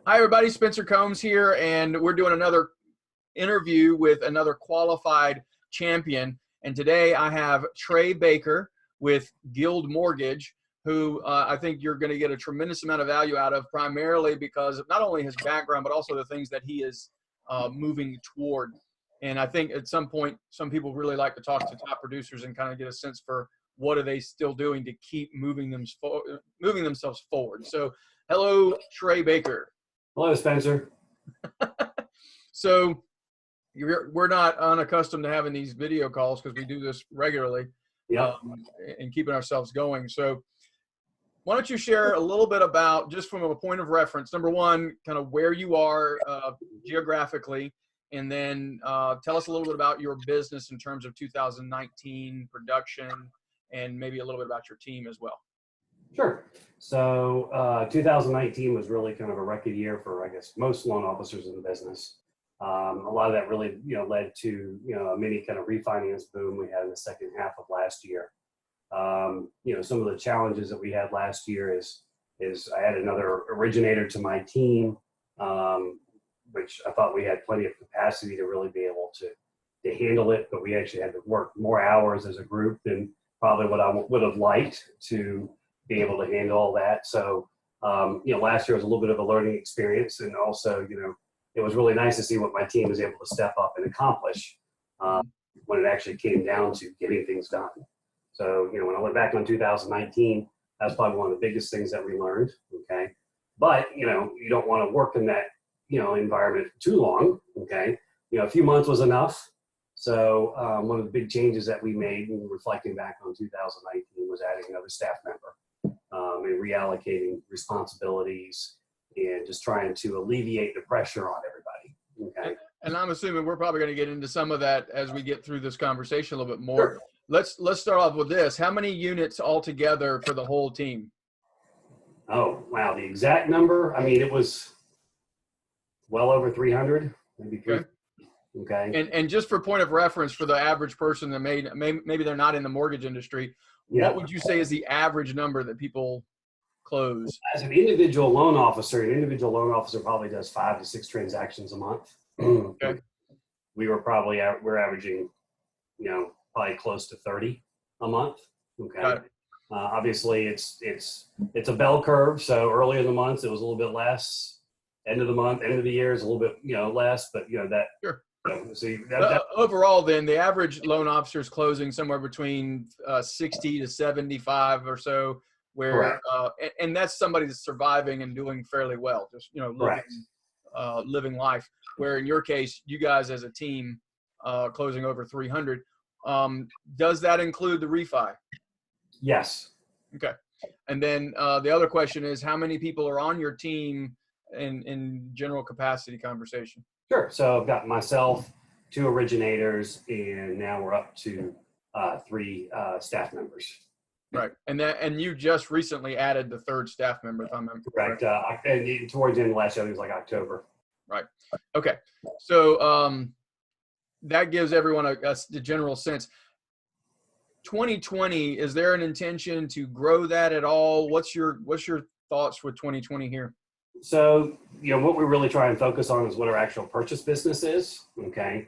Hi, everybody. Spencer Combs here, and we're doing another interview with another qualified champion. And today I have Trey Baker with Guild Mortgage, who I think you're going to get a tremendous amount of value out of, primarily because of not only his background, but also the things that he is moving toward. And I think at some point, some people really like to talk to top producers and kind of get a sense for what are they still doing to keep moving themselves forward. So, hello, Trey Baker. Hello, Spencer. So we're not unaccustomed to having these video calls because we do this regularly, and keeping ourselves going. So why don't you share a little bit about, just from a point of reference, number one, kind of where you are geographically, and then tell us a little bit about your business in terms of 2019 production, and maybe a little bit about your team as well. Sure. So 2019 was really kind of a record year for, I guess, most loan officers in the business. A lot of that really, led to, a mini kind of refinance boom we had in the second half of last year. Some of the challenges that we had last year is I had another originator to my team, which I thought we had plenty of capacity to really be able to handle it, but we actually had to work more hours as a group than probably what I would have liked to be able to handle all that. So, last year was a little bit of a learning experience. And also, it was really nice to see what my team was able to step up and accomplish when it actually came down to getting things done. So, when I went back on 2019, that's probably one of the biggest things that we learned. Okay. But, you don't want to work in that, environment for too long. Okay. A few months was enough. So one of the big changes that we made when reflecting back on 2019 was adding another staff member. And reallocating responsibilities and just trying to alleviate the pressure on everybody. Okay. And I'm assuming we're probably going to get into some of that as we get through this conversation a little bit more. Sure. Let's start off with this. How many units altogether for the whole team? Oh, wow. The exact number, I mean, it was well over 300, maybe 300. Okay. And just for point of reference for the average person that maybe they're not in the mortgage industry, what would you say is the average number that people close? As an individual loan officer probably does 5 to 6 transactions a month. Okay. We're averaging, probably close to 30 a month. Okay. Got it. Obviously it's a bell curve. So early in the month, it was a little bit less. End of the year is a little bit, less, but that. Sure. So overall, then the average loan officer is closing somewhere between 60 to 75 or so, where and that's somebody that's surviving and doing fairly well, just living life. Where in your case, you guys as a team closing over 300. Does that include the refi? Yes. Okay. And then the other question is, how many people are on your team in general capacity conversation? Sure. So I've got myself, 2 originators, and now we're up to 3 staff members. Right. And you just recently added the 3rd staff member, if I'm correct. And towards the end of last year, it was like October. Right. Okay. So that gives everyone a general sense. 2020, is there an intention to grow that at all? What's your thoughts with 2020 here? So, what we really try and focus on is what our actual purchase business is. Okay.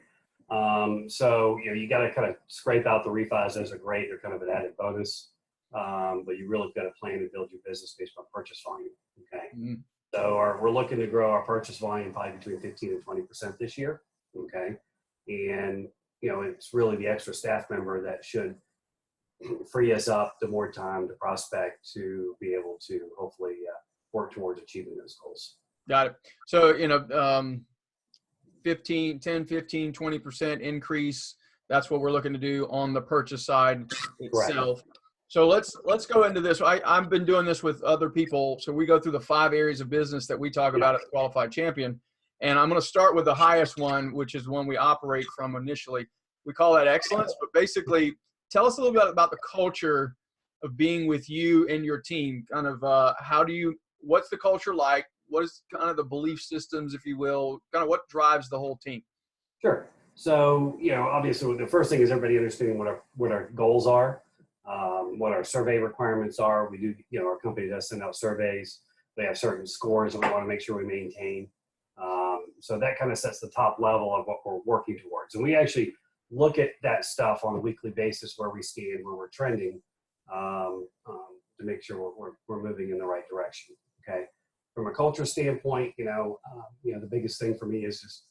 So, you got to kind of scrape out the refis. Those are great. They're kind of an added bonus. But you really got to plan and build your business based on purchase volume. Okay. Mm-hmm. So we're looking to grow our purchase volume probably between 15 and 20% this year. Okay. And, it's really the extra staff member that should free us up the more time to prospect to be able to hopefully work towards achieving those goals. Got it. So, 10, 15, 20% increase. That's what we're looking to do on the purchase side itself. Right. So let's go into this. I've been doing this with other people. So we go through the 5 areas of business that we talk about at the Qualified Champion. And I'm going to start with the highest one, which is one we operate from initially. We call that excellence, but basically tell us a little bit about the culture of being with you and your team. Kind of what's the culture like? What is kind of the belief systems, if you will, kind of what drives the whole team? Sure. So, obviously the first thing is everybody understanding what our goals are, what our survey requirements are. We do, our company does send out surveys They have certain scores that we want to make sure we maintain. So that kind of sets the top level of what we're working towards. And we actually look at that stuff on a weekly basis, where we stand, where we're trending, to make sure we're moving in the right direction. Okay. From a culture standpoint, the biggest thing for me is just,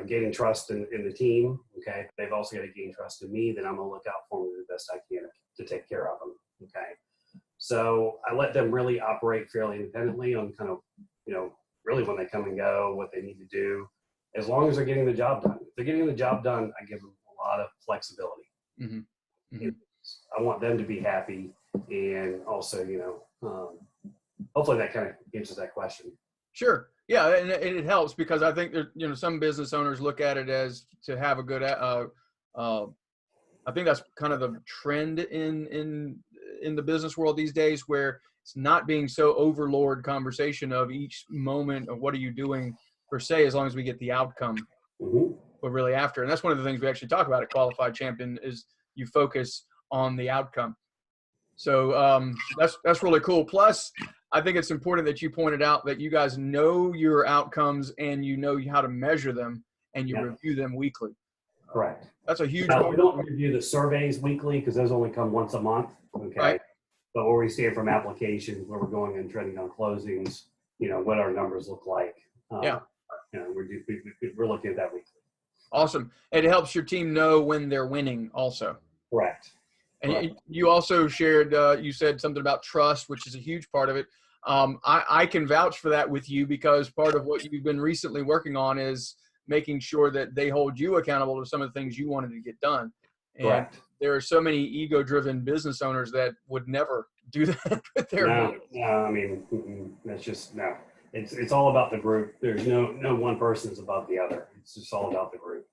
gaining trust in the team. Okay. They've also got to gain trust in me. Then I'm going to look out for them the best I can to take care of them. Okay. So I let them really operate fairly independently on kind of, really when they come and go, what they need to do, as long as they're getting the job done. If they're getting the job done, I give them a lot of flexibility. Mm-hmm. Mm-hmm. I want them to be happy, and also, hopefully that kind of answers that question. Sure. Yeah, and it helps, because I think there, some business owners look at it as to have a good. I think that's kind of the trend in the business world these days, where it's not being so overlord conversation of each moment of what are you doing per se, as long as we get the outcome. Mm-hmm. We're really after. And that's one of the things we actually talk about at Qualified Champion, is you focus on the outcome. So that's really cool. Plus, I think it's important that you pointed out that you guys know your outcomes and you know how to measure them, and you review them weekly. Correct. That's a huge part. We don't review the surveys weekly, because those only come once a month. Okay. Right. But where we stand from applications, where we're going and trending on closings, what our numbers look like. We're looking at that weekly. Awesome. And it helps your team know when they're winning also. Correct. And you also shared, you said something about trust, which is a huge part of it. I can vouch for that with you, because part of what you've been recently working on is making sure that they hold you accountable to some of the things you wanted to get done. And correct. There are so many ego-driven business owners that would never do that with their that's just no. It's all about the group. There's no one person is above the other. It's just all about the group.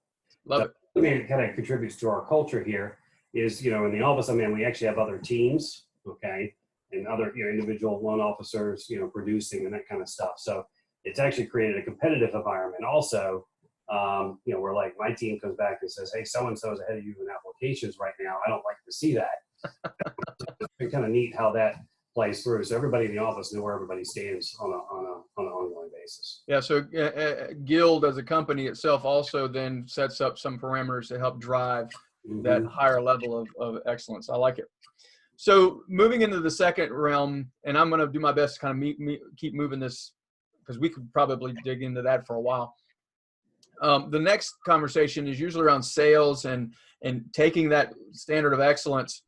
Love it. I mean, it kind of contributes to our culture here. Is in the office, we actually have other teams, okay, and other individual loan officers, producing and that kind of stuff. So it's actually created a competitive environment. Also, where like my team comes back and says, "Hey, so and so is ahead of you in applications right now. I don't like to see that." It's kind of neat how that plays through. So everybody in the office knew where everybody stands on an ongoing basis. Yeah. So Guild as a company itself also then sets up some parameters to help drive that higher level of excellence. I like it. So moving into the second realm, and I'm going to do my best to kind of keep moving this, because we could probably dig into that for a while. The next conversation is usually around sales and taking that standard of excellence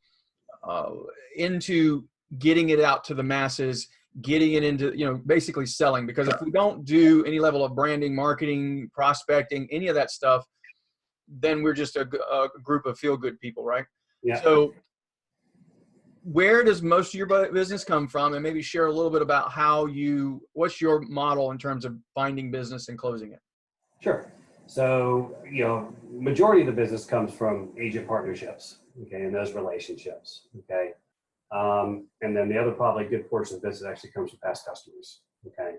into getting it out to the masses, getting it into, basically selling. Because if we don't do any level of branding, marketing, prospecting, any of that stuff, then we're just a group of feel-good people, right? Yeah. So where does most of your business come from? And maybe share a little bit about what's your model in terms of finding business and closing it? Sure. So, majority of the business comes from agent partnerships, okay, and those relationships, okay. And then the other probably good portion of the business actually comes from past customers, okay.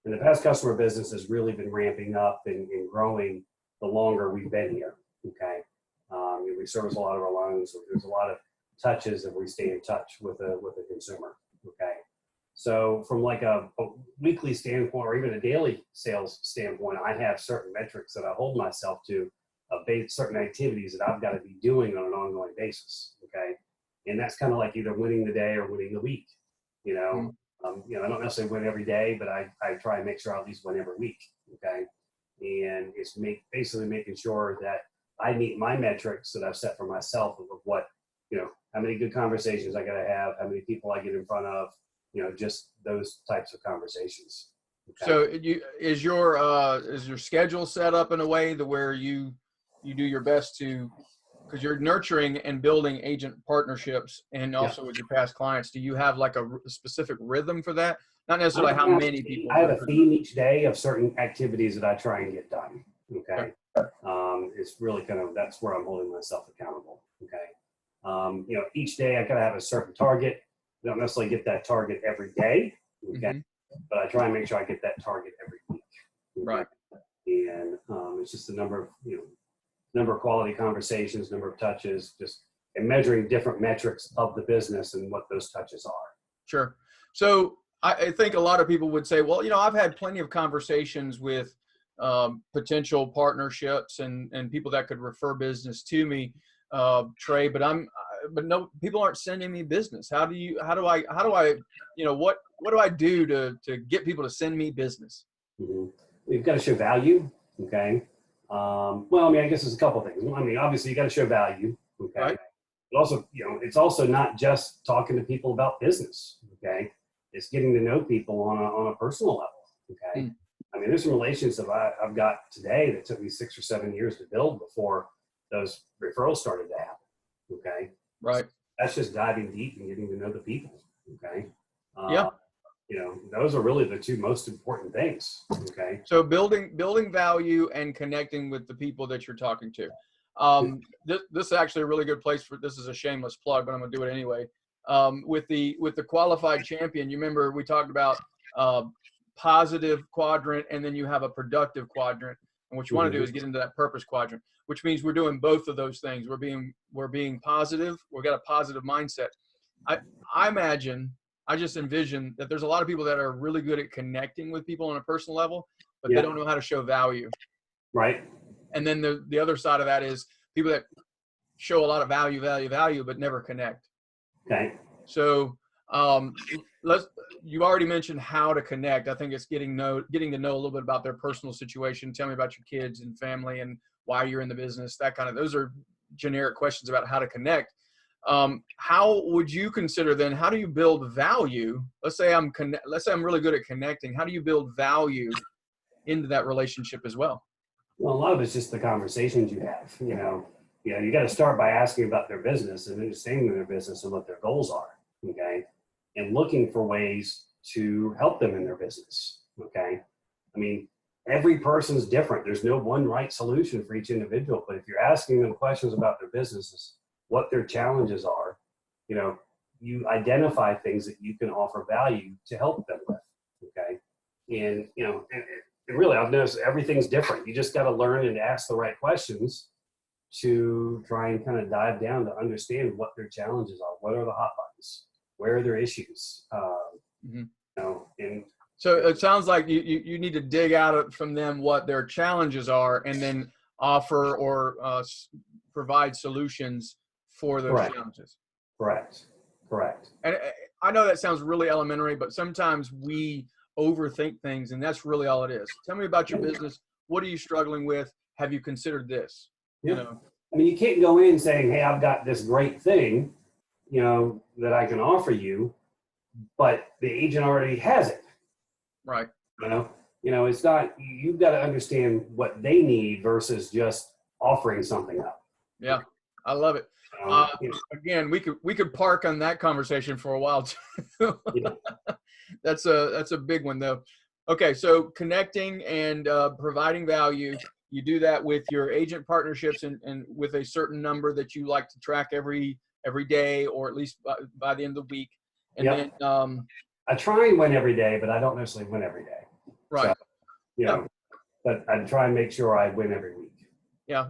And the past customer business has really been ramping up and growing the longer we've been here, okay. We service a lot of our loans. So there's a lot of touches that we stay in touch with a consumer, okay. So from like a weekly standpoint, or even a daily sales standpoint, I have certain metrics that I hold myself to, certain activities that I've got to be doing on an ongoing basis, okay. And that's kind of like either winning the day or winning the week, I don't necessarily win every day, but I try and make sure I at least win every week, okay. And it's basically making sure that I meet my metrics that I've set for myself of what, how many good conversations I got to have, how many people I get in front of, just those types of conversations. Okay? So is your schedule set up in a way that where you do your best to, because you're nurturing and building agent partnerships and also with your past clients, do you have like a specific rhythm for that? Not necessarily how many people. I have a theme each day of certain activities that I try and get done. Okay. It's really that's where I'm holding myself accountable. Okay. Each day I gotta have a certain target. I don't necessarily get that target every day. Okay. But I try and make sure I get that target every week. Okay? Right. And it's just the number of quality conversations, number of touches, and measuring different metrics of the business and what those touches are. Sure. So I think a lot of people would say, well, I've had plenty of conversations with potential partnerships and people that could refer business to me, Trey, but no, people aren't sending me business. How do I, what do I do to get people to send me business? Mm-hmm. You've got to show value. Okay. Well, I mean, I guess there's a couple things. I mean, obviously you got to show value. Okay. Right. But also, it's also not just talking to people about business. Okay. It's getting to know people on a personal level. Okay. Mm. I mean, there's some relationships that I've got today that took me 6 or 7 years to build before those referrals started to happen. Okay. Right. That's just diving deep and getting to know the people. Okay. Yeah. Those are really the two most important things. Okay. So building value and connecting with the people that you're talking to. This is actually a really good place this is a shameless plug, but I'm gonna do it anyway. With the qualified champion, you remember we talked about positive quadrant, and then you have a productive quadrant. And what you want to do is get into that purpose quadrant, which means we're doing both of those things. We're being positive. We've got a positive mindset. I just envision that there's a lot of people that are really good at connecting with people on a personal level, but they don't know how to show value. Right. And then the other side of that is people that show a lot of value, but never connect. Okay. So you already mentioned how to connect. I think it's getting to know a little bit about their personal situation. Tell me about your kids and family and why you're in the business. Those are generic questions about how to connect. How would you consider then? How do you build value? Let's say I'm really good at connecting. How do you build value into that relationship as well? Well, a lot of it's just the conversations you have. You got to start by asking about their business and understanding their business and what their goals are. Okay, and looking for ways to help them in their business. Okay, I mean, every person's different. There's no one right solution for each individual. But if you're asking them questions about their businesses, what their challenges are, you identify things that you can offer value to help them with. Okay, and really, I've noticed everything's different. You just got to learn and ask the right questions to try and kind of dive down to understand what their challenges are. What are the hot buttons? Where are their issues? And so it sounds like you need to dig out from them what their challenges are, and then offer or provide solutions for those challenges. Correct. And I know that sounds really elementary, but sometimes we overthink things, and that's really all it is. Tell me about your business. What are you struggling with? Have you considered this? I mean, you can't go in saying, hey, I've got this great thing, that I can offer you, but the agent already has it. Right. It's not, you've got to understand what they need versus just offering something up. Yeah. I love it. Again, we could park on that conversation for a while too. Yeah. That's a big one though. Okay. So connecting and providing value. You do that with your agent partnerships and with a certain number that you like to track every day, or at least by the end of the week. And then I try and win every day, but I don't necessarily win every day. Right. So, but I try and make sure I win every week. Yeah.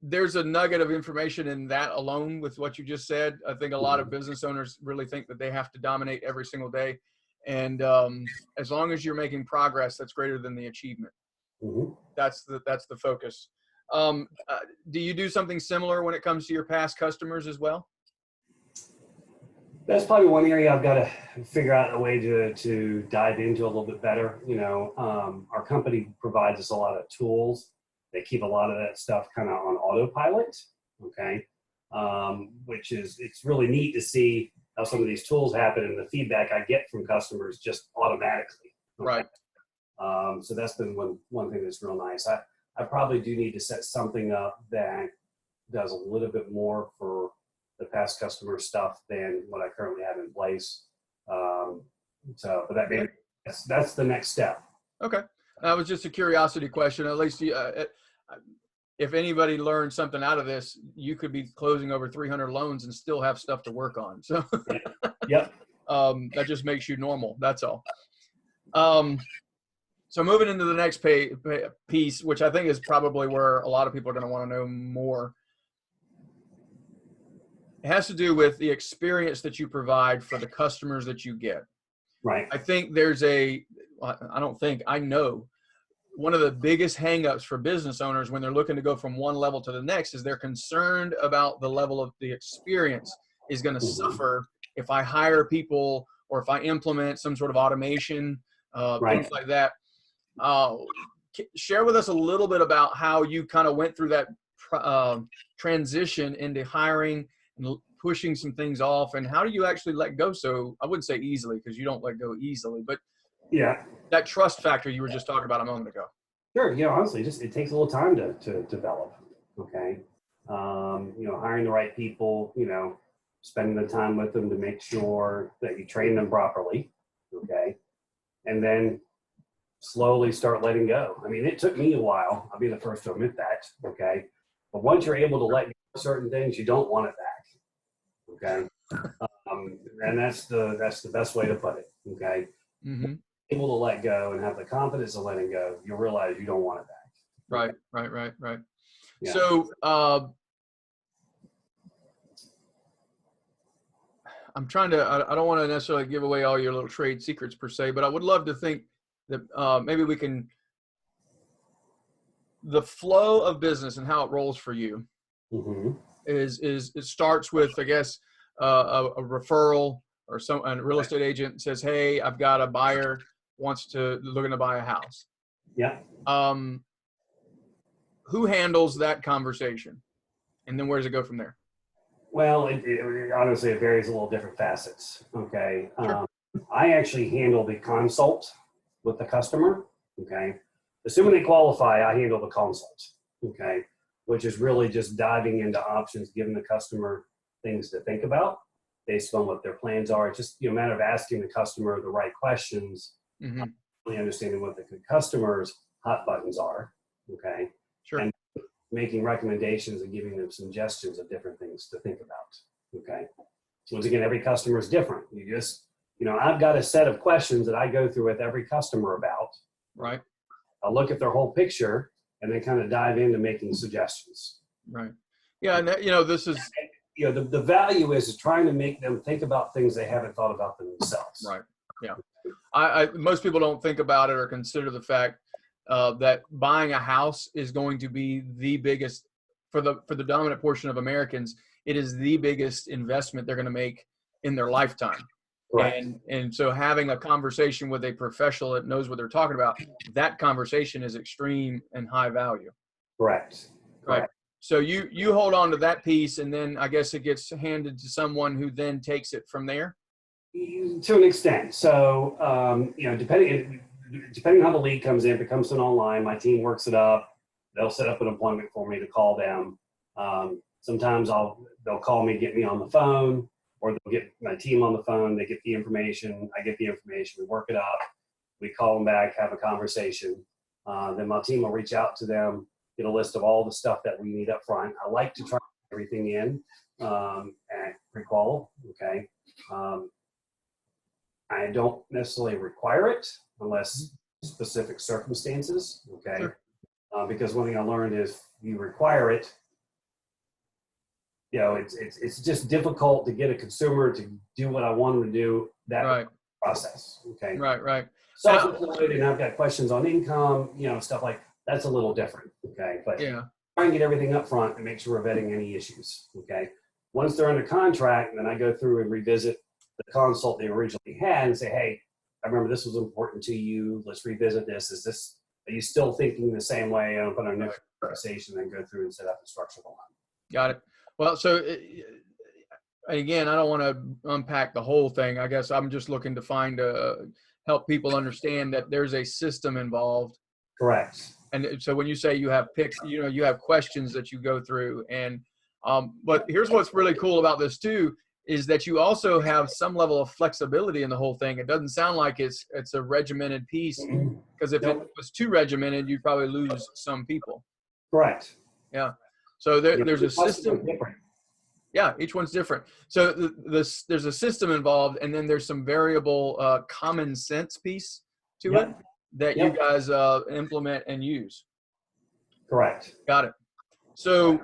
There's a nugget of information in that alone with what you just said. I think a lot of business owners really think that they have to dominate every single day. And as long as you're making progress, that's greater than the achievement. Mm-hmm. That's the focus. Do you do something similar when it comes to your past customers as well? That's probably one area I've got to figure out a way to dive into a little bit better. Our company provides us a lot of tools. They keep a lot of that stuff kind of on autopilot. Okay. It's really neat to see how some of these tools happen and the feedback I get from customers just automatically. Okay? Right. So that's been one thing that's real nice. I probably do need to set something up that does a little bit more for the past customer stuff than what I currently have in place. But that's the next step. Okay. That was just a curiosity question. At least if anybody learned something out of this, you could be closing over 300 loans and still have stuff to work on. So Yep. That just makes you normal. That's all. So moving into the next piece, which I think is probably where a lot of people are going to want to know more. It has to do with the experience that you provide for the customers that you get. Right. I think I know one of the biggest hangups for business owners when they're looking to go from one level to the next is they're concerned about the level of the experience is going to suffer if I hire people or if I implement some sort of automation, things like that. Share with us a little bit about how you kind of went through that transition into hiring and pushing some things off, and how do you actually let go? So I wouldn't say easily, because you don't let go easily, but that trust factor you were just talking about a moment ago. Sure. Honestly, it takes a little time to develop. Okay. Hiring the right people, spending the time with them to make sure that you train them properly. Okay. And then slowly start letting go. I mean, it took me a while. I'll be the first to admit that. Okay. But once you're able to let go of certain things, you don't want it back. Okay. And that's the best way to put it. Okay. Mm-hmm. Able to let go and have the confidence of letting go, you'll realize you don't want it back. Right. Yeah. So I'm trying to, I don't want to necessarily give away all your little trade secrets per se, but I would love to think that maybe we can, the flow of business and how it rolls for you is it starts with, I guess, a referral, or a real estate agent says, hey, I've got a buyer looking to buy a house. Yeah. Who handles that conversation? And then where does it go from there? Well, honestly, it varies a little different facets. Okay. Sure. I actually handle the consult with the customer. Okay. Assuming they qualify, I handle the consult. Okay. Which is really just diving into options, giving the customer things to think about based on what their plans are. It's just a matter of asking the customer the right questions, really understanding what the customer's hot buttons are. Okay. Sure. And making recommendations and giving them suggestions of different things to think about. Okay. So once again, every customer is different. You just, I've got a set of questions that I go through with every customer about. Right. I'll look at their whole picture and then kind of dive into making suggestions. Right. Yeah. And this is, the value is trying to make them think about things they haven't thought about themselves. Right. Yeah. Most people don't think about it or consider the fact that buying a house is going to be the biggest, for the dominant portion of Americans, it is the biggest investment they're going to make in their lifetime. Correct. And so having a conversation with a professional that knows what they're talking about, that conversation is extreme and high value. Correct. Right. So you hold on to that piece, and then I guess it gets handed to someone who then takes it from there. To an extent. So, depending on how the lead comes in, if it comes in online, my team works it up. They'll set up an appointment for me to call them. Sometimes they'll call me, get me on the phone, or they'll get my team on the phone. They get the information. I get the information. We work it up. We call them back, have a conversation. Then my team will reach out to them, get a list of all the stuff that we need up front. I like to try everything in at pre-qual. Okay. I don't necessarily require it unless specific circumstances. Okay. Sure. Because one thing I learned is you require it, it's just difficult to get a consumer to do what I want them to do, that process. Okay. Right. Self-employed, and I've got questions on income, stuff like that's a little different. Okay. But try and get everything up front and make sure we're vetting any issues. Okay. Once they're under contract, then I go through and revisit the consult they originally had and say, hey, I remember this was important to you. Let's revisit this. Are you still thinking the same way? I'll put on a new conversation and go through and set up a structure for one. Got it. Well, so again, I don't want to unpack the whole thing. I guess I'm just looking to help people understand that there's a system involved. Correct. And so when you say you have picks, you have questions that you go through, and but here's what's really cool about this too, is that you also have some level of flexibility in the whole thing. It doesn't sound like it's a regimented piece, because if it was too regimented, you'd probably lose some people. Correct. Yeah. So there's a system. Different. Yeah, each one's different. So there's a system involved, and then there's some variable common sense piece to it that you guys implement and use. Correct. Got it. So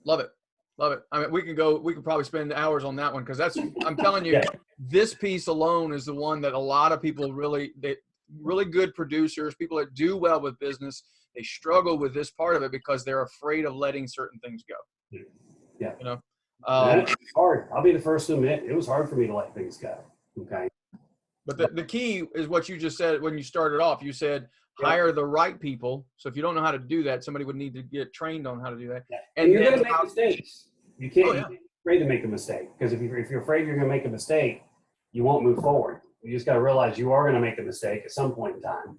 love it. Love it. I mean, we could probably spend hours on that one, because I'm telling you, this piece alone is the one that a lot of people really good producers, people that do well with business, they struggle with this part of it because they're afraid of letting certain things go. Yeah. You know, it's hard. I'll be the first to admit it was hard for me to let things go. Okay. But the key is what you just said when you started off. You said hire the right people. So if you don't know how to do that, somebody would need to get trained on how to do that. Yeah. And you're going to make mistakes. You can't be afraid to make a mistake, because if you're afraid you're going to make a mistake, you won't move forward. You just got to realize you are going to make a mistake at some point in time.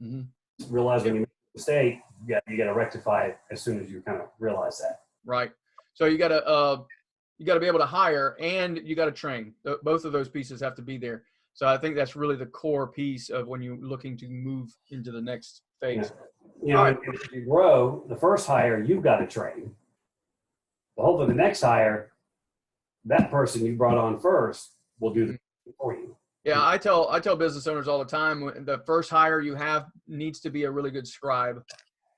Mm-hmm. Realize when you make a mistake, you got to rectify it as soon as you kind of realize that. Right. So you got to be able to hire, and you got to train. Both of those pieces have to be there. So I think that's really the core piece of when you're looking to move into the next phase. You know, if you grow, the first hire, you've got to train. But hopefully the next hire, that person you brought on first will do the thing for you. Yeah, I tell business owners all the time, the first hire you have needs to be a really good scribe.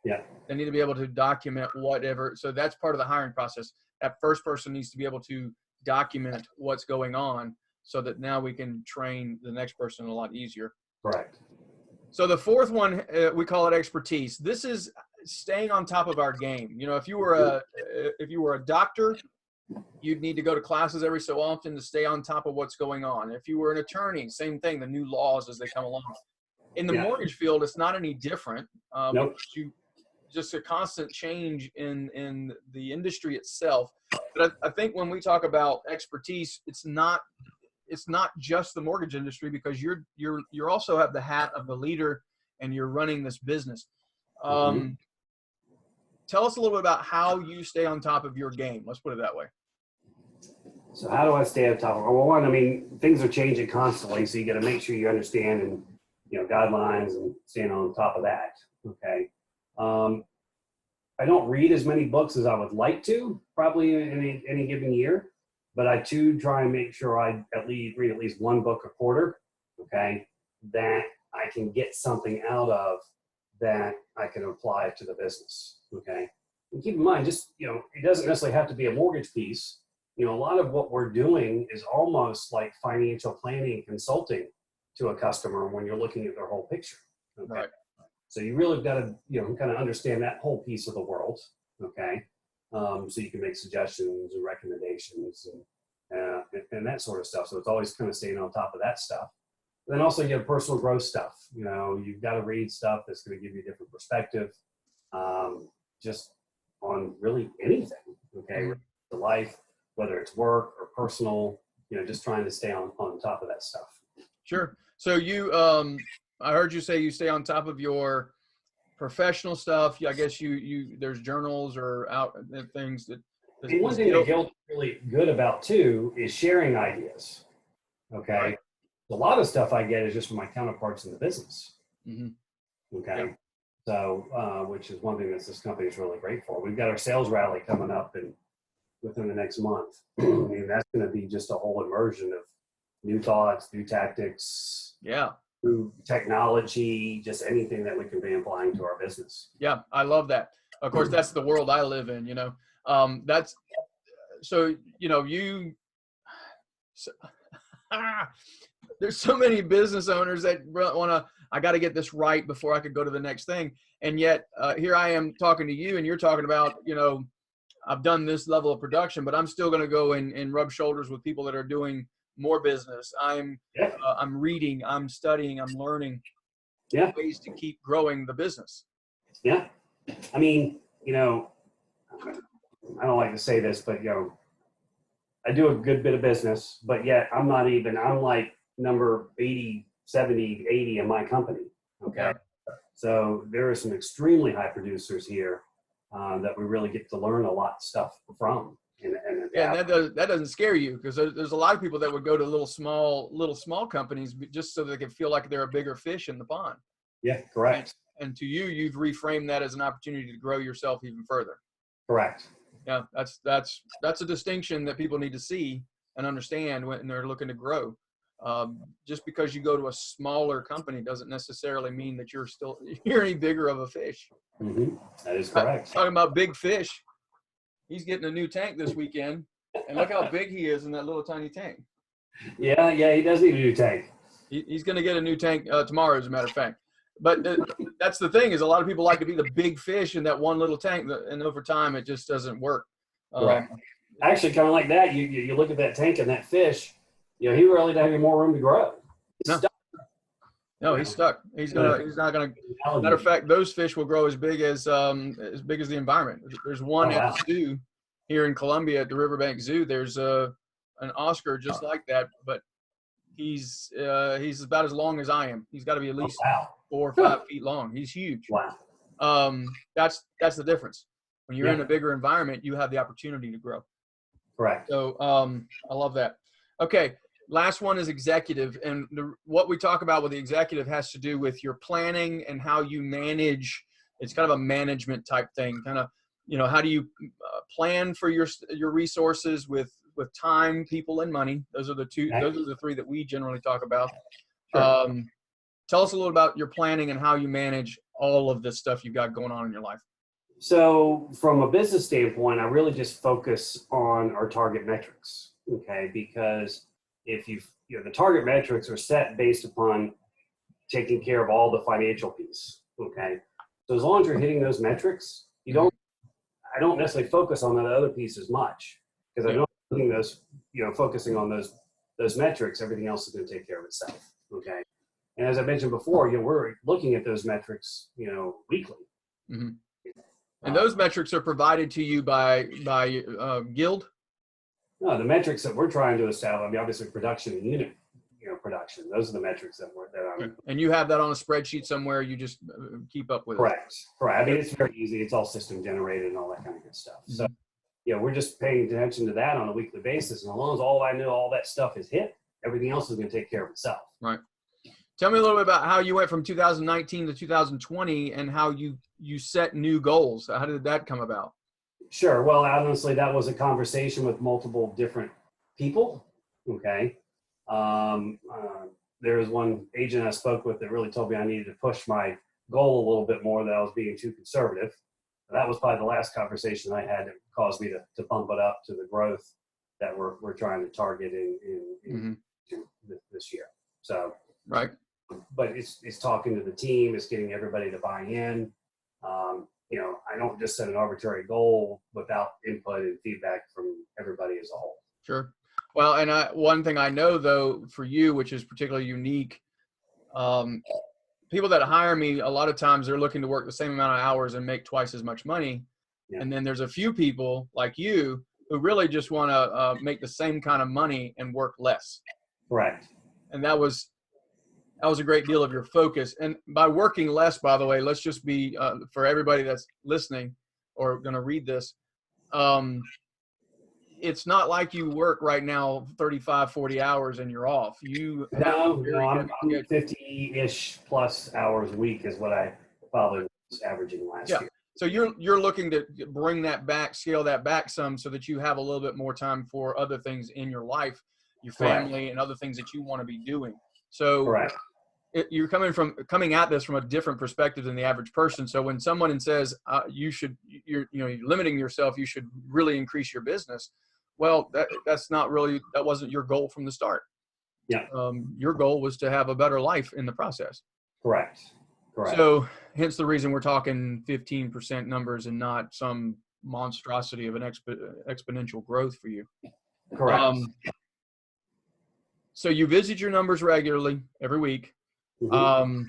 Yeah. They need to be able to document whatever. So that's part of the hiring process. That first person needs to be able to document what's going on, so that now we can train the next person a lot easier. Correct. So the fourth one, we call it expertise. This is staying on top of our game. You know, if you were a doctor, you'd need to go to classes every so often to stay on top of what's going on. If you were an attorney, same thing, the new laws as they come along. In the mortgage field, it's not any different. Nope. Just a constant change in the industry itself. But I think when we talk about expertise, it's not just the mortgage industry, because you're also have the hat of the leader, and you're running this business. Tell us a little bit about how you stay on top of your game. Let's put it that way. So how do I stay on top of it? Well, one, I mean, things are changing constantly, so you got to make sure you understand and, guidelines, and staying on top of that. Okay. I don't read as many books as I would like to, probably in any given year, but I too try and make sure I read at least one book a quarter. Okay. That I can get something out of that I can apply to the business. Okay. And keep in mind, just, it doesn't necessarily have to be a mortgage piece. A lot of what we're doing is almost like financial planning consulting to a customer when you're looking at their whole picture. Okay. Right. So you really got to, kind of understand that whole piece of the world. Okay. So you can make suggestions and recommendations and that sort of stuff. So it's always kind of staying on top of that stuff. And then also you have personal growth stuff. You've got to read stuff that's going to give you a different perspective, just on really anything. Okay. The life, whether it's work or personal, just trying to stay on top of that stuff. Sure. So you, I heard you say you stay on top of your professional stuff. I guess there's journals or things that. And one thing that Gil's really good about too is sharing ideas. Okay. Right. A lot of stuff I get is just from my counterparts in the business. Okay. Yep. So, which is one thing that this company is really great for. We've got our sales rally coming up within the next month. I mean, that's going to be just a whole immersion of new thoughts, new tactics, new technology, just anything that we can be applying to our business. Yeah, I love that. Of course, that's the world I live in, that's so, there's so many business owners that want to, I got to get this right before I could go to the next thing. And yet here I am talking to you, and you're talking about, I've done this level of production, but I'm still going to go and rub shoulders with people that are doing more business. I'm reading, I'm studying, I'm learning ways to keep growing the business. Yeah. I mean, I don't like to say this, but, I do a good bit of business, but yet I'm like number 80, 70, 80 in my company. Okay. Yeah. So there are some extremely high producers here that we really get to learn a lot of stuff from. And that doesn't scare you, because there's a lot of people that would go to little small companies just so they can feel like they're a bigger fish in the pond. Yeah, correct. And to you, you've reframed that as an opportunity to grow yourself even further. Correct. Yeah, that's a distinction that people need to see and understand when they're looking to grow. Just because you go to a smaller company doesn't necessarily mean that you're any bigger of a fish. That is correct. Talking about big fish. He's getting a new tank this weekend, and look how big he is in that little tiny tank. Yeah, he does need a new tank. He's going to get a new tank tomorrow, as a matter of fact. But that's the thing, is a lot of people like to be the big fish in that one little tank, and over time it just doesn't work. Right. Actually, kind of like that. You look at that tank and that fish. You know, he really doesn't have any more room to grow. No, he's stuck. He's not gonna. Matter of fact, those fish will grow as big as the environment. There's one at the zoo here in Columbia at the Riverbank Zoo. There's an Oscar just like that, but he's about as long as I am. He's got to be at least 4 or 5 feet long. He's huge. Wow. That's the difference. When you're in a bigger environment, you have the opportunity to grow. Correct. So I love that. Okay. Last one is executive. And what we talk about with the executive has to do with your planning and how you manage. It's kind of a management type thing. Kind of, how do you plan for your resources with time, people, and money? Those are the three that we generally talk about. Sure. Tell us a little about your planning and how you manage all of this stuff you've got going on in your life. So from a business standpoint, I really just focus on our target metrics. Okay. Because if the target metrics are set based upon taking care of all the financial piece. Okay. So as long as you're hitting those metrics, I don't necessarily focus on that other piece as much, because I know hitting those, focusing on those metrics, everything else is going to take care of itself. Okay. And as I mentioned before, we're looking at those metrics, weekly. Mm-hmm. And those metrics are provided to you by Guild? No, the metrics that we're trying to establish, obviously production and unit, production. Those are the metrics that I'm. And you have that on a spreadsheet somewhere. You just keep up with Correct. I mean, it's very easy. It's all system generated and all that kind of good stuff. Mm-hmm. So, we're just paying attention to that on a weekly basis. And as long as all that stuff is hit, everything else is going to take care of itself. Right. Tell me a little bit about how you went from 2019 to 2020 and how you set new goals. How did that come about? Sure. Well, honestly, that was a conversation with multiple different people. Okay. There was one agent I spoke with that really told me I needed to push my goal a little bit more, that I was being too conservative. That was probably the last conversation I had that caused me to bump it up to the growth that we're trying to target in this year. So, right. But it's talking to the team, it's getting everybody to buy in. I don't just set an arbitrary goal without input and feedback from everybody as a whole. Sure. Well, and one thing I know, though, for you, which is particularly unique, people that hire me, a lot of times they're looking to work the same amount of hours and make twice as much money. Yeah. And then there's a few people like you who really just want to make the same kind of money and work less. Right. And that was a great deal of your focus. And by working less, by the way, let's just be, for everybody that's listening or going to read this, it's not like you work right now 35, 40 hours and you're off. I'm 50-ish plus hours a week is what I probably was averaging last year. So you're looking to bring that back, scale that back some, so that you have a little bit more time for other things in your life, your family, and other things that you want to be doing. So you're coming at this from a different perspective than the average person. So when someone says you're limiting yourself, you should really increase your business. Well, that wasn't your goal from the start. Yeah. Your goal was to have a better life in the process. Correct. So hence the reason we're talking 15% numbers and not some monstrosity of an exponential growth for you. Correct. So you visit your numbers regularly every week. Mm-hmm.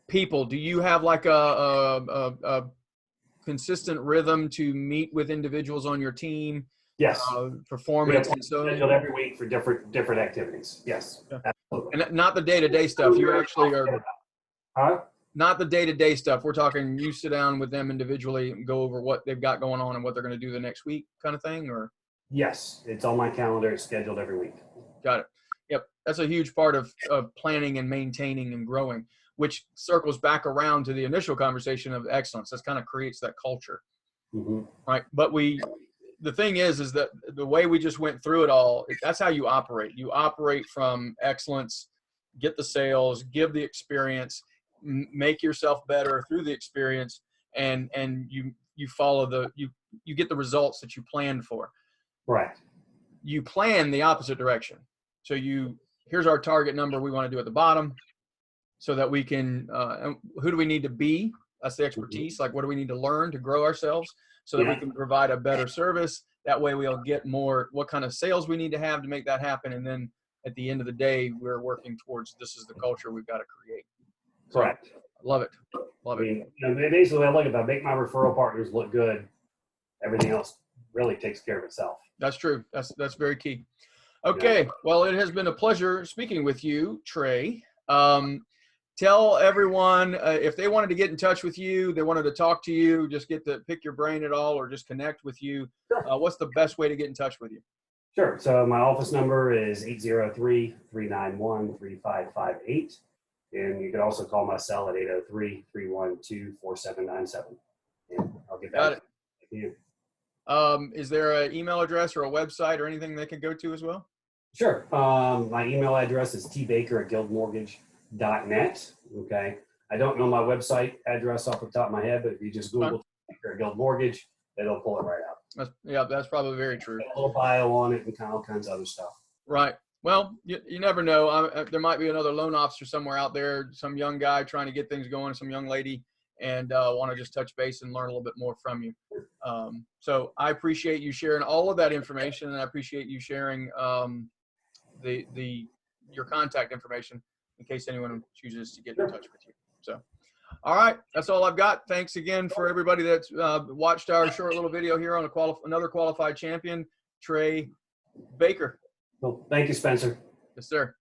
People, do you have like a consistent rhythm to meet with individuals on your team? Yes. Performance and so scheduled every week for different activities. Yes. Absolutely. And not the day-to-day stuff. You actually are not the day-to-day stuff. We're talking you sit down with them individually and go over what they've got going on and what they're going to do the next week kind of thing, or? Yes. It's on my calendar. It's scheduled every week. Got it. Yep. That's a huge part of planning and maintaining and growing, which circles back around to the initial conversation of excellence. That kind of creates that culture. Mm-hmm. Right. But the thing is that the way we just went through it all, that's how you operate. You operate from excellence, get the sales, give the experience, make yourself better through the experience, and you you follow you get the results that you planned for. Right. You plan the opposite direction. So here's our target number we want to do at the bottom, so that we can, who do we need to be? That's the expertise. Like, what do we need to learn to grow ourselves so that we can provide a better service? That way we'll get more, what kind of sales we need to have to make that happen. And then at the end of the day, we're working towards, this is the culture we've got to create. So, correct. Love it. Love it. You know, basically, I look at that, make my referral partners look good. Everything else really takes care of itself. That's true. That's very key. Okay. Well, it has been a pleasure speaking with you, Trey. Tell everyone if they wanted to get in touch with you, they wanted to talk to you, just get to pick your brain at all, or just connect with you. Sure. What's the best way to get in touch with you? Sure. So my office number is 803-391-3558. And you can also call my cell at 803-312-4797. And I'll get back to you. Is there an email address or a website or anything they can go to as well? Sure. My email address is tbaker@guildmortgage.net. Okay. I don't know my website address off the top of my head, but if you just Google Baker at Guild Mortgage, it'll pull it right out. That's probably very true. A little bio on it and all kinds of other stuff. Right. Well, you never know. There might be another loan officer somewhere out there, some young guy trying to get things going, some young lady, and want to just touch base and learn a little bit more from you. So I appreciate you sharing all of that information, and I appreciate you sharing your contact information in case anyone chooses to get in touch with you. So, all right, that's all I've got. Thanks again for everybody that's watched our short little video here on another qualified champion, Trey Baker. Well, thank you, Spencer. Yes, sir.